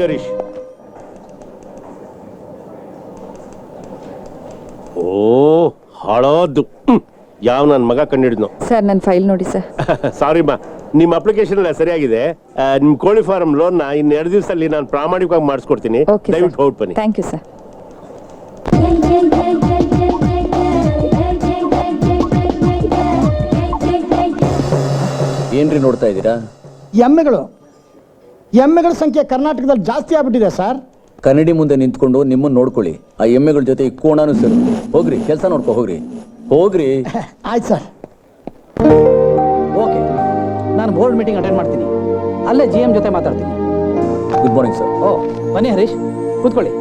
ಹರೀಶ್. ಓ ಹಾಳೋದ್ದು ಯಾವ ನನ್ನ ಮಗ ಕಂಡಿಡಿದ್ನೋ. ಸರ್ ನನ್ನ ಫೈಲ್ ನೋಡಿ ಸರ್. ಸಾರಿ ಮಾ, ನಿಮ್ಮ ಅಪ್ಲಿಕೇಶನ್ ಎಲ್ಲ ಸರಿಯಾಗಿದೆ. ನಿಮ್ಮ ಕೋಳಿ ಫಾರ್ಮ್ ಲೋನ್ನ ಇನ್ನು 2 ದಿವಸದಲ್ಲಿ ನಾನು ಪ್ರಾಮಾಣಿಕವಾಗಿ ಮಾಡಿಸ್ಕೊಡ್ತೀನಿ. ದಯವಿಟ್ಟು ಹೊರಟು ಬನ್ನಿ. Thank you sir. ಏನ್ರಿ ನೋಡ್ತಾ ಇದ್ದೀರಾ? ಎಮ್ಮೆಗಳ ಸಂಖ್ಯೆ ಕರ್ನಾಟಕದಲ್ಲಿ ಜಾಸ್ತಿ ಆಗ್ಬಿಟ್ಟಿದೆ ಸರ್. ಕನ್ನಡಿ ಮುಂದೆ ನಿಂತ್ಕೊಂಡು ನಿಮ್ಮನ್ನ ನೋಡ್ಕೊಳ್ಳಿ. ಆ ಎಮ್ಮೆಗಳ ಜೊತೆ ಈ ಕೋಣಾನು ಸೇರು. ಹೋಗ್ರಿ, ಕೆಲಸ ನೋಡ್ಕೊ ಹೋಗ್ರಿ. ಆಯ್ತು ಸರ್. ಓಕೆ, ನಾನು ಬೋರ್ಡ್ ಮೀಟಿಂಗ್ ಅಟೆಂಡ್ ಮಾಡ್ತೀನಿ. ಅಲ್ಲೇ GM ಜೊತೆ ಮಾತಾಡ್ತೀನಿ. Good morning sir. ಓ ಬನ್ನಿ ಹರೀಶ್, ಕೂತ್ಕೊಳ್ಳಿ.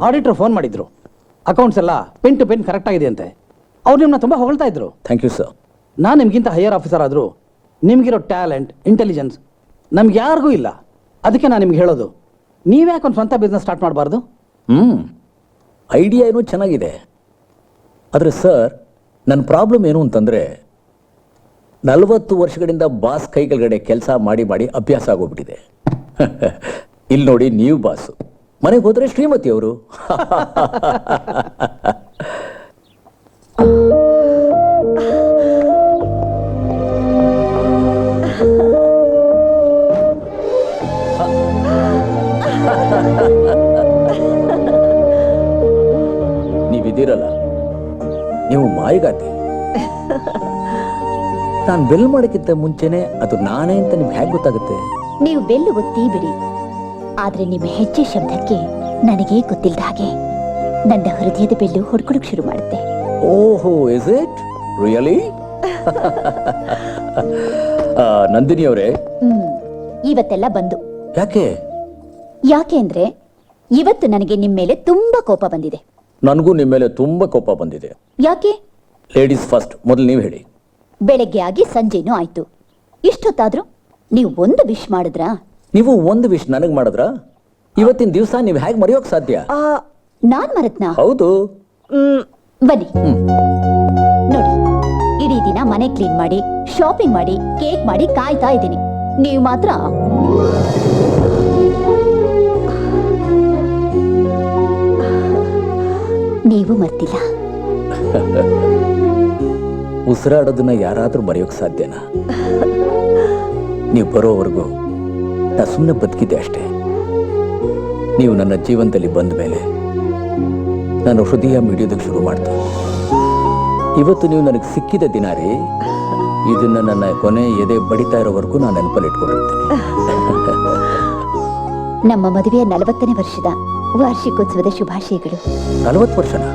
ಆಡಿಟರ್ ಫೋನ್ ಮಾಡಿದ್ರು. ಅಕೌಂಟ್ಸ್ ಎಲ್ಲ ಪೆನ್ ಟು ಪೆನ್ ಕರೆಕ್ಟ್ ಆಗಿದೆ ಅಂತೆ. ಅವ್ರು ನಿಮ್ಮನ್ನ ತುಂಬ ಹೊಗಳ್ತಾ ಇದ್ರು. Thank you sir. ನಾನು ನಿಮ್ಗಿಂತ ಹೈಯರ್ ಆಫೀಸರ್ ಆದರೂ ನಿಮಗಿರೋ ಟ್ಯಾಲೆಂಟ್, ಇಂಟೆಲಿಜೆನ್ಸ್ ನಮ್ಗೆ ಯಾರಿಗೂ ಇಲ್ಲ. ಅದಕ್ಕೆ ನಾನು ನಿಮ್ಗೆ ಹೇಳೋದು, ನೀವ್ಯಾಕೆ ಒಂದು ಸ್ವಂತ ಬಿಸ್ನೆಸ್ ಸ್ಟಾರ್ಟ್ ಮಾಡಬಾರ್ದು? ಐಡಿಯಾ ಏನೋ ಚೆನ್ನಾಗಿದೆ. ಆದರೆ ಸರ್, ನನ್ನ ಪ್ರಾಬ್ಲಮ್ ಏನು ಅಂತಂದರೆ 40 ವರ್ಷಗಳಿಂದ ಬಾಸ್ ಕೈ ಕೆಳಗಡೆ ಕೆಲಸ ಮಾಡಿ ಮಾಡಿ ಅಭ್ಯಾಸ ಆಗೋಗ್ಬಿಟ್ಟಿದೆ. ಇಲ್ಲಿ ನೋಡಿ, ನೀವು ಬಾಸು, ಮನೆಗೆ ಹೋದರೆ ಶ್ರೀಮತಿ ಅವರು. ನೀವಿದ್ದೀರಲ್ಲ, ನೀವು ಮಾಯಿಗಾತಿ. ನಾನು ಬೆಲ್ ಮಾಡೋಕ್ಕಿಂತ ಮುಂಚೆನೆ ಅದು ನಾನೇ ಅಂತ ನಿಮ್ಗೆ ಹೇಗೆ ಗೊತ್ತಾಗುತ್ತೆ? ನೀವು ಬೆಲ್ಲು ಒತ್ತಿ ಬಿಡಿ, ಆದ್ರೆ ನಿಮ್ಮ ಹೆಜ್ಜೆ ಶಬ್ದಕ್ಕೆ ನನಗೆ ಗೊತ್ತಿಲ್ಲದ ಹಾಗೆ ನನ್ನ ಹೃದಯದ ಬೆಲ್ಲು ಹೊಡ್ಕೊಳಕ್ ಶುರು ಮಾಡುತ್ತೆ. ಓಹೋ, ಇಸ್ ಇಟ್ ರಿಯಲಿ? ನಂದಿನಿ ಅವರೇ, ಇವತ್ತೆಲ್ಲ ಬಂದು ಯಾಕೆ ಅಂದ್ರೆ ಇವತ್ತು ನನಗೆ ನಿಮ್ಮ ಮೇಲೆ ತುಂಬಾ ಕೋಪ ಬಂದಿದೆ. ನನಗೂ ನಿಮ್ಮ ಮೇಲೆ ತುಂಬಾ ಕೋಪ ಬಂದಿದೆ. ಯಾಕೆ? ಲೇಡೀಸ್ ಫಸ್ಟ್, ಮೊದಲು ನೀವು ಹೇಳಿ. ಬೆಳಗ್ಗೆ ಆಗಿ ಸಂಜೆನೂ ಆಯ್ತು, ಇಷ್ಟೊತ್ತಾದ್ರೂ ನೀವು ಒಂದು ವಿಶ್ ಮಾಡಿದ್ರಾ? ನೀವು ಒಂದು ವಿಶ್ ನನಗೆ ಮಾಡಿದ್ರಾ? ಇವತ್ತಿನ ದಿವಸ ನೀವು ಹೇಗೆ ಮರೆಯೋಕ್ ಸಾಧ್ಯ? ನಾನ್ ಮರೆತ್ನಾ? ಹೌದು. ಬನ್ನಿ ನೋಡಿ, ಇಡೀ ದಿನ ಮನೆ ಕ್ಲೀನ್ ಮಾಡಿ, ಶಾಪಿಂಗ್ ಮಾಡಿ, ಕೇಕ್ ಮಾಡಿ ಕಾಯ್ತಾ ಇದ್ದೀನಿ. ನೀವು ಮಾತ್ರ ನೀವು ಮರ್ತಿಲ್ಲ. ಉಸಿರಾಡೋದನ್ನ ಯಾರಾದ್ರೂ ಮರೆಯೋಕ್ ಸಾಧ್ಯನಾ? ನೀವು ಬರೋವರೆಗೂ ನಾ ಸುಮ್ಮನೆ ಬದುಕಿದ್ದೆ ಅಷ್ಟೇ. ನೀವು ನನ್ನ ಜೀವನದಲ್ಲಿ ಬಂದ ಮೇಲೆ ನಾನು ಹೃದಯ ಮಿಡಿಯೋದಕ್ಕೆ ಶುರು ಮಾಡ್ತೆ. ಇವತ್ತು ನೀವು ನನಗೆ ಸಿಕ್ಕಿದ ದಿನ ರೀ. ಇದನ್ನ ನನ್ನ ಕೊನೆ ಎದೆ ಬಡಿತಾ ಇರೋವರೆಗೂ ನಾನು ನೆನಪಲ್ಲಿ ಇಟ್ಕೊಂಡಿರ್ತೇನೆ. ನಮ್ಮ ಮದುವೆಯ 40ನೇ ವರ್ಷದ ವಾರ್ಷಿಕೋತ್ಸವದ ಶುಭಾಶಯಗಳು. 40 ವರ್ಷನಾ?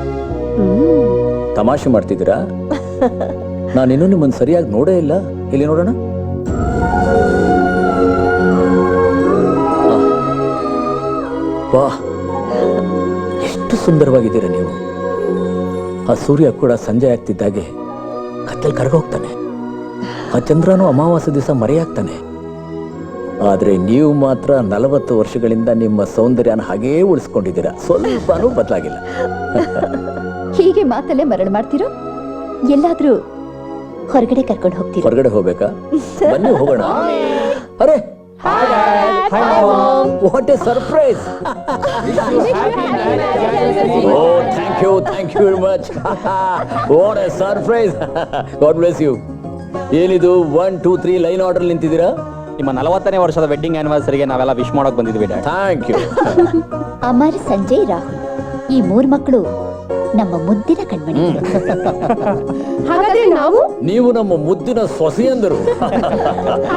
ತಮಾಷೆ ಮಾಡ್ತಿದ್ದೀರಾ? ನಾನಿನ್ನೂ ನಿಮ್ಮನ್ನು ಸರಿಯಾಗಿ ನೋಡೇ ಇಲ್ಲ. ಇಲ್ಲಿ ನೋಡೋಣ. ವಾಹ್, ಎಷ್ಟು ಸುಂದರವಾಗಿದ್ದೀರಾ ನೀವು. ಆ ಸೂರ್ಯ ಕೂಡ ಸಂಜೆ ಆಗ್ತಿದ್ದಾಗೆ ಕತ್ತಲ್ ಕರಗೋಗ್ತಾನೆ. ಆ ಚಂದ್ರನೂ ಅಮಾವಾಸ್ಯ ದಿವಸ ಮರೆಯಾಗ್ತಾನೆ. ಆದ್ರೆ ನೀವು ಮಾತ್ರ 40 ವರ್ಷಗಳಿಂದ ನಿಮ್ಮ ಸೌಂದರ್ಯನ ಹಾಗೇ ಉಳಿಸ್ಕೊಂಡಿದ್ದೀರಾ. ಸ್ವಲ್ಪನೂ ಬದಲಾಗಿಲ್ಲ. ಹೀಗೆ ಮಾತಲ್ಲೇ ಮರಣ ಮಾಡ್ತಿರೋ? ಎಲ್ಲಾದ್ರೂ ಹೊರಗಡೆ ಕರ್ಕೊಂಡು ಹೋಗ್ತೀರಾ? ಹೊರಗಡೆ ಹೋಗ್ಬೇಕಾ? ಬನ್ನಿ ಹೋಗೋಣ. ಅರೆ, what A surprise! Oh, thank you very much. What a surprise. God bless you. ಏನಿದು 1 2 3 ಲೈನ್ ಆರ್ಡರ್ ನಿಂತಿದ್ದೀರಾ? ನಿಮ್ಮ 40ನೇ ವರ್ಷದ ವೆಡ್ಡಿಂಗ್ ಆನಿವರ್ಸರಿಗೆ ನಾವೆಲ್ಲ ವಿಶ್ ಮಾಡೋಕೆ ಬಂದಿದ್ವಿ. Thank you. ಅಮರ್, ಸಂಜಯ್, ರಾಹುಲ್, ಈ 3 ಮಕ್ಕಳು ನಮ್ಮ ಮುದ್ದಿನ ಕಣ್ಮಣಿಗಳು. ಹಾಗಾದ್ರೆ ನಾವು? ನೀವು ನಮ್ಮ ಮುದ್ದಿನ ಸೊಸೆಯಂದರು.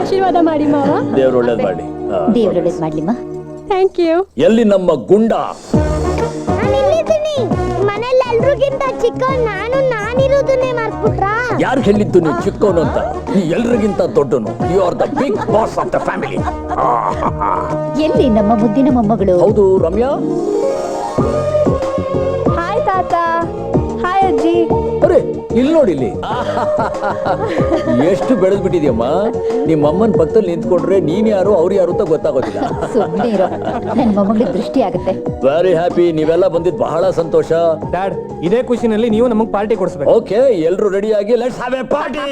ಆಶೀರ್ವಾದ ಮಾಡಿ ಮಾವ. ದೇವ್ರು ಒಳ್ಳೇದು ಮಾಡಿ. ದೇವ್ರು ಒಳ್ಳೇದು ಮಾಡ್ಲಿಮ್ಮ. Thank you. ಎಲ್ಲಿ ನಮ್ಮ ಗುಂಡ? ಮನೆಯಲ್ಲಿ ಎಲ್ರಿಗಿಂತ ಚಿಕ್ಕವನು ನಾನು. ನಾನಿರೋದನ್ನೇ ಮರ್ತ್ಬಿಟ್ರಾ? ಯಾರು ಹೇಳಿದ್ದು ನೀವು ಚಿಕ್ಕವನು ಅಂತ? ನೀ ಎಲ್ರಿಗಿಂತ ದೊಡ್ಡನು. You are the big boss of the family. ಎಲ್ಲಿ ನಮ್ಮ ಮುದ್ದಿನ ಮೊಮ್ಮಗಳು? ಹೌದು ರಮ್ಯಾ. ಹಾಯ್ ತಾತ. ಹಾಯ್ ಅಜ್ಜಿ. ಅರೆ, ಇಲ್ಲಿ ನೋಡಿ, ಇಲ್ಲಿ ಎಷ್ಟು ಬೆಳೆದ್ ಬಿಟ್ಟಿದ್ಯಮ್ಮ. ನಿಮ್ಮ ಅಮ್ಮನ ಪಕ್ಕದಲ್ಲಿ ನಿಂತ್ಕೊಂಡ್ರೆ ನೀನ್ ಯಾರು ಅವ್ರು ಯಾರು ಅಂತ ಗೊತ್ತಾಗೋದಿಲ್ಲ. ಸುಮ್ಮನೆ ಇರೋ, ನನ್ನ ಮೊಮ್ಮಗಳಿಗೆ ದೃಷ್ಟಿ ಆಗುತ್ತೆ. Very happy. ನೀವೆಲ್ಲ ಬಂದಿದ್ದು ಬಹಳ ಸಂತೋಷ. ಡ್ಯಾಡ್, ಇದೇ ಖುಷಿನಲ್ಲಿ ನೀವು ನಮಗೆ ಪಾರ್ಟಿ ಕೊಡಿಸ್ಬೇಕು. ಓಕೆ, ಎಲ್ರು ರೆಡಿ ಆಗಿ ಲೆಟ್ಸ್ ಹ್ಯಾವ್ ಎ ಪಾರ್ಟಿ.